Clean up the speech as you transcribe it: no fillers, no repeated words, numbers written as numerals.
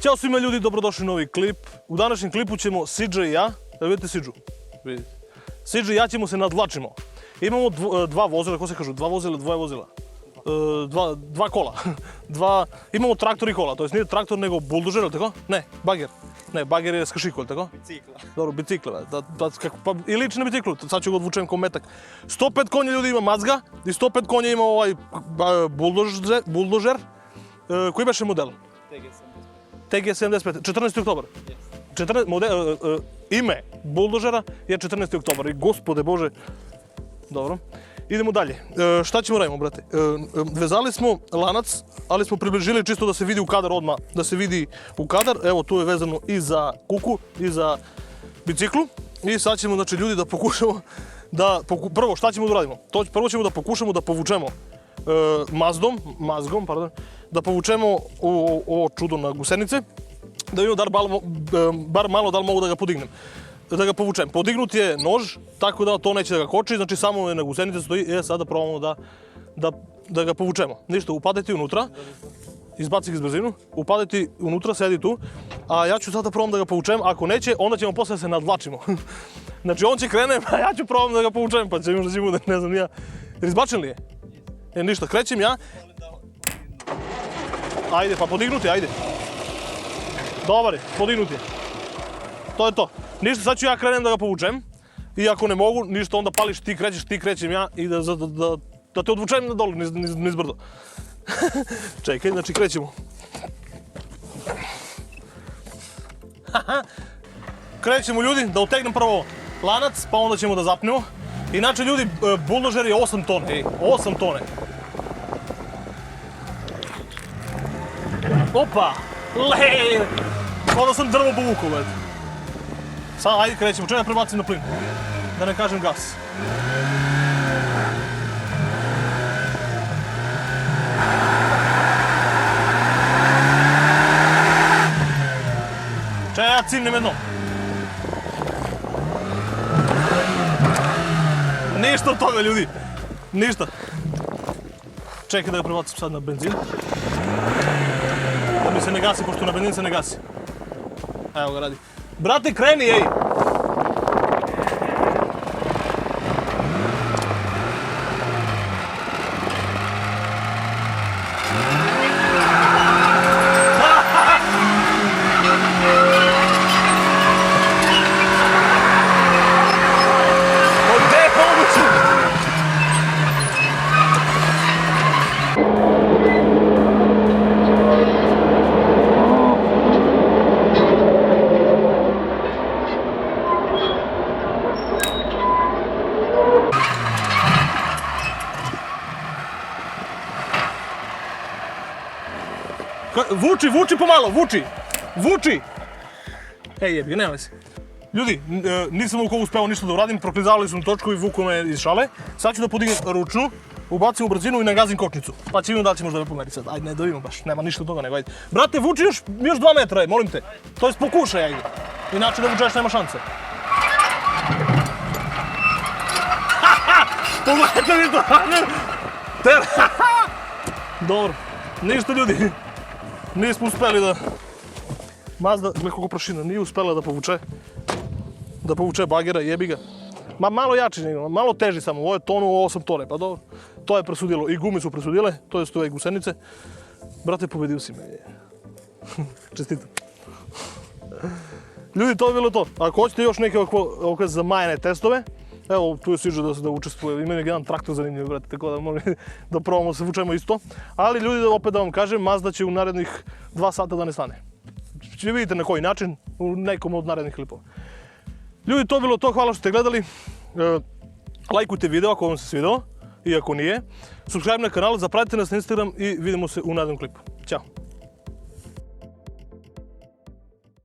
Ćao svima ljudi, dobrodošli u novi klip. U današnjem klipu ćemo Sidža i ja, da vidite Sidžu, vidite. Sidža i ja ćemo se nadvlačimo. Imamo dva vozila, kako se kažu, dva vozila, dvoje vozila. Dva kola. Imamo traktor i kola, to jest nije traktor nego buldožer, ili tako? Ne, bager. Ne, bager je skašiko, ili tako? Bicikla. Dobro, bicikla, pa i liči na biciklu, sad ću ga odvučem kao metak. 105 konja ljudi ima Mazga i 105 konja ima ovaj buldožer. Koji beše model? TG75, 14. oktobar. Ime buldožera je 14. oktobar i gospode Bože. Dobro. Idemo dalje. Šta ćemo radimo, brate? Vezali smo lanac, ali smo približili čisto da se vidi u kadar odmah. Da se vidi u kadar. Evo, tu je vezano i za kuku, i za biciklu. I sad ćemo, znači, ljudi da pokušamo da... Prvo, šta ćemo da radimo? Prvo ćemo da pokušamo da povučemo mazgom, da povučemo ovo čudo na gusenice, da vidimo bar malo da li mogu da ga podignem. Da ga povučem. Podignut je nož, tako da to neće da ga koči, znači samo je na gusenice stoji, sada probamo da ga povučemo. Ništa, upadajte unutra, izbaci ga iz brzinu, upadajte unutra, sedi tu, a ja ću sada probam da ga povučem, ako neće, onda ćemo posle se nadvlačimo. Znači on će krene, a ja ću probam da ga povučem, pa će možda će bude, ne znam ja. Jer izbačen li je? Ništa, krećem ja. Ajde, pa podignuti, ajde. Dobar je, podignuti je. To je to. Ništa, sad ću ja krenem da ga povučem. I ako ne mogu, ništa, onda pališ ti, krećeš ti, krećem ja i da te odvučem na dolu, niz brdo. Čekaj, znači krećemo. Krećemo ljudi, da utegnem prvo lanac, pa onda ćemo da zapnemo. Inače ljudi, buldožer je 8 tone, 8 tone. Opa! Lej! Onda sam drvo povukao, već. Sad, ajde krećemo, čekaj da prebacim na plin. Da ne kažem gas. Čekaj, ja cimnem jednom. Ništa od toga, ljudi. Ništa. Čekaj da ga prebacim sad na benzin. Da mi se ne gasi, pošto na benzin se ne gasi. Evo ga radi. Brate, kreni, ej! Vuči pomalo, vuči! Ej, jebi ga, nema veze. Ljudi, nisam ovako uspeo ništa da uradim, proklizavali su mi točkovi, vuku me iz šale. Sad ću da podignem ručnu, ubacim u brzinu i nagazim kočnicu. Pa će vidimo da li će možda me pomeri sad. Ajde, ne da vidimo baš, nema ništa od toga, nego ajde. Brate, vuči još 2 metra, molim te. To jest pokušaj, ajde. Inače da vučeš nema šanse. Pogledajte mi to, dobro, ništa ljudi. Nismo uspeli da... Mazda, gleda koliko prašina, nije uspela da povuče bagera, jebi ga. Ma malo jači nego, malo teži samo, ovo je tonu 8 tone, pa dobro. To je presudilo, i gume su presudile, to jest ove gusenice. Brate, pobedio si me. Čestitam. Ljudi, to je bilo to. Ako hoćete još neke ovakve zamajene testove, evo, tu je Sidža da učestvuje, ima jedan traktor zanimljiv, brate, tako da možemo da probamo se vučemo isto. Ali ljudi, opet da vam kažem, Mazda će u narednih 2 sata da ne stane. Vidite na koji način, u nekom od narednih klipova. Ljudi, to je bilo to, hvala što ste gledali. Lajkujte video ako vam se svidelo, i ako nije. Subscribe na kanal, zapratite nas na Instagram i vidimo se u narednom klipu. Ćao!